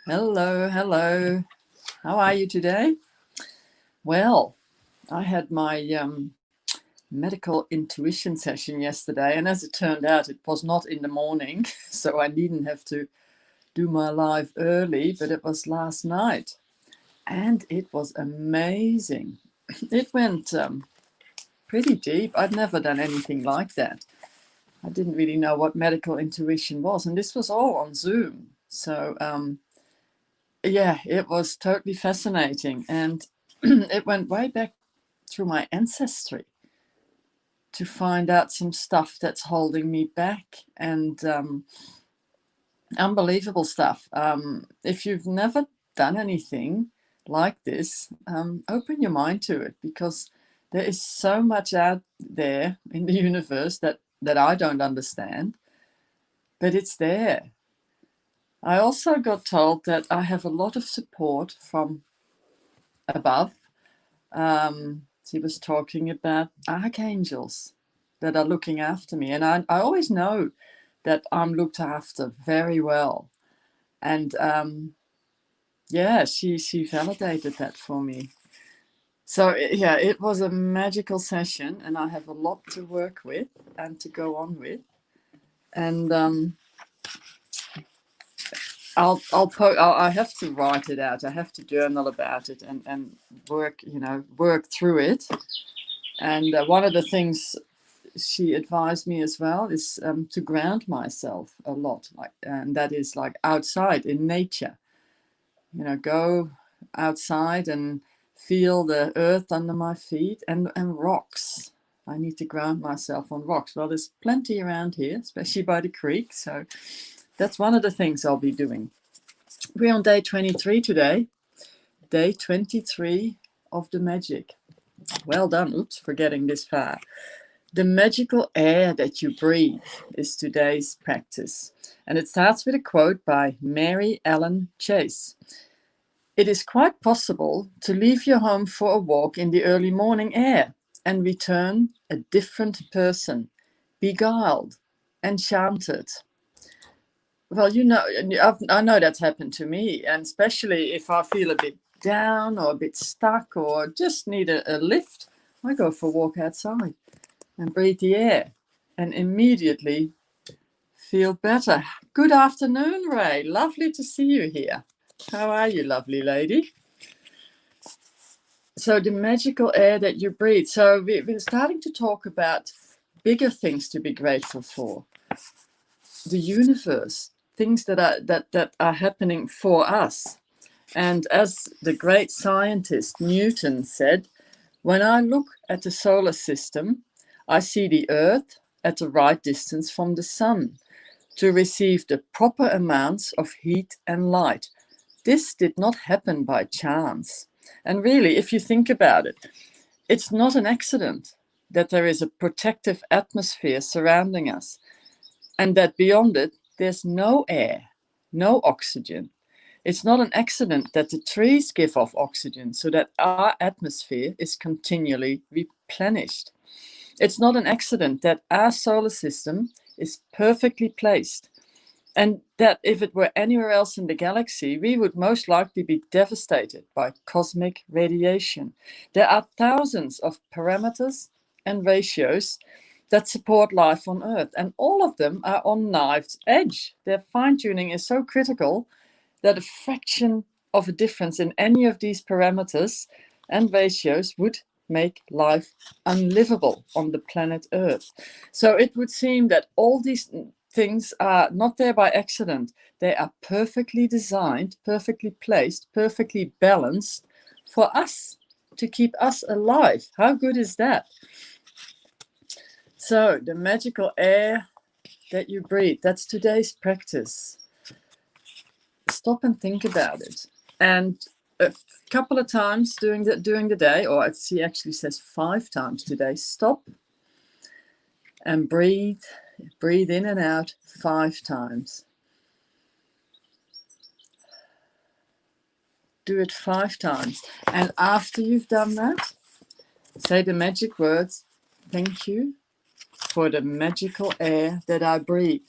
Hello, hello. How are you today? Well, I had my medical intuition session yesterday, and as it turned out, it was not in the morning, so I needn't have to do my live early, but it was last night, and it was amazing. It went pretty deep. I'd never done anything like that. I didn't really know what medical intuition was, and this was all on Zoom. So, yeah, it was totally fascinating. And it went way back through my ancestry to find out some stuff that's holding me back and unbelievable stuff. If you've never done anything like this, open your mind to it because there is so much out there in the universe that I don't understand, but it's there. I also got told that I have a lot of support from above. She was talking about archangels that are looking after me. And I always know that I'm looked after very well. And yeah, she validated that for me. So yeah, it was a magical session, and I have a lot to work with and to go on with. And I have to write it out. I have to journal about it and work through it. And one of the things she advised me as well is to ground myself a lot, and that is like outside in nature. Go outside and feel the earth under my feet and rocks. I need to ground myself on rocks. Well, there's plenty around here, especially by the creek. So that's one of the things I'll be doing. We're on day 23 today, day 23 of the magic. Well done. Oops, for getting this far. The magical air that you breathe is today's practice. And it starts with a quote by Mary Ellen Chase. It is quite possible to leave your home for a walk in the early morning air and return a different person, beguiled, enchanted. Well, I know that's happened to me, and especially if I feel a bit down or a bit stuck or just need a lift, I go for a walk outside and breathe the air and immediately feel better. Good afternoon, Ray. Lovely to see you here. How are you, lovely lady? So the magical air that you breathe. So we're starting to talk about bigger things to be grateful for. The universe, things that are happening for us. And as the great scientist Newton said, when I look at the solar system, I see the Earth at the right distance from the sun to receive the proper amounts of heat and light. This did not happen by chance. And really, if you think about it, it's not an accident that there is a protective atmosphere surrounding us and that beyond it, there's no air, no oxygen. It's not an accident that the trees give off oxygen so that our atmosphere is continually replenished. It's not an accident that our solar system is perfectly placed, and that if it were anywhere else in the galaxy, we would most likely be devastated by cosmic radiation. There are thousands of parameters and ratios that support life on Earth, and all of them are on knife's edge. Their fine-tuning is so critical that a fraction of a difference in any of these parameters and ratios would make life unlivable on the planet Earth. So it would seem that all these things are not there by accident. They are perfectly designed, perfectly placed, perfectly balanced for us, to keep us alive. How good is that? So the magical air that you breathe, that's today's practice. Stop and think about it. And a couple of times during the day, or she actually says 5 times today, stop and breathe in and out 5 times. Do it 5 times. And after you've done that, say the magic words, thank you for the magical air that I breathe.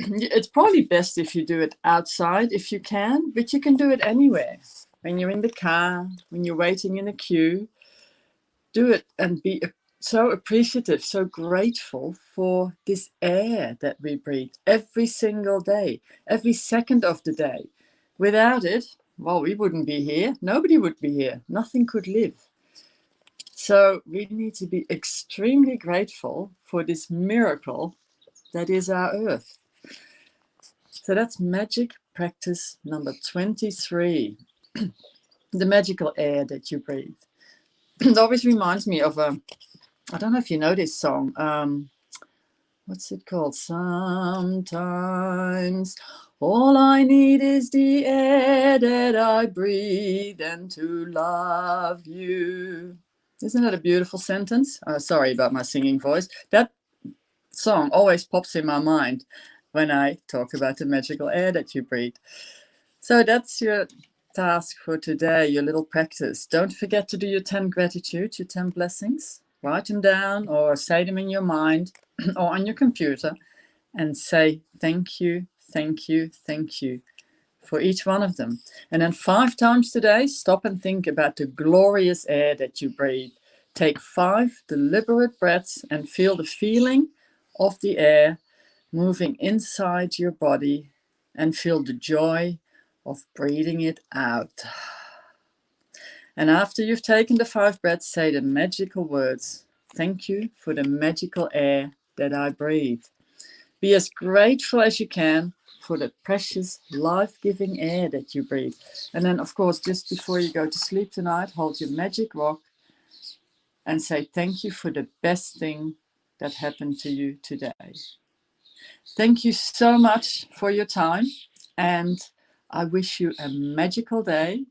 it's probably best if you do it outside if you can, but you can do it anywhere. When you're in the car, when you're waiting in a queue, do it and be so appreciative, so grateful for this air that we breathe every single day, every second of the day. Without it, well, we wouldn't be here. Nobody would be here. Nothing could live. So we need to be extremely grateful for this miracle that is our earth. So that's magic practice number 23, the magical air that you breathe. It always reminds me of I don't know if you know this song. What's it called? Sometimes all I need is the air that I breathe and to love you. Isn't that a beautiful sentence? Sorry about my singing voice. That song always pops in my mind when I talk about the magical air that you breathe. So that's your task for today, your little practice. Don't forget to do your 10 gratitudes, your 10 blessings. Write them down or say them in your mind or on your computer and say thank you, thank you, thank you for each one of them. And then 5 times today, stop and think about the glorious air that you breathe. Take 5 deliberate breaths and feel the feeling of the air moving inside your body and feel the joy of breathing it out. And after you've taken the 5 breaths, say the magical words, thank you for the magical air that I breathe. Be as grateful as you can for the precious, life-giving air that you breathe. And then, of course, just before you go to sleep tonight, hold your magic rock and say thank you for the best thing that happened to you today. Thank you so much for your time, and I wish you a magical day,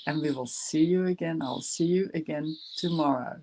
and we will see you again. I'll see you again tomorrow.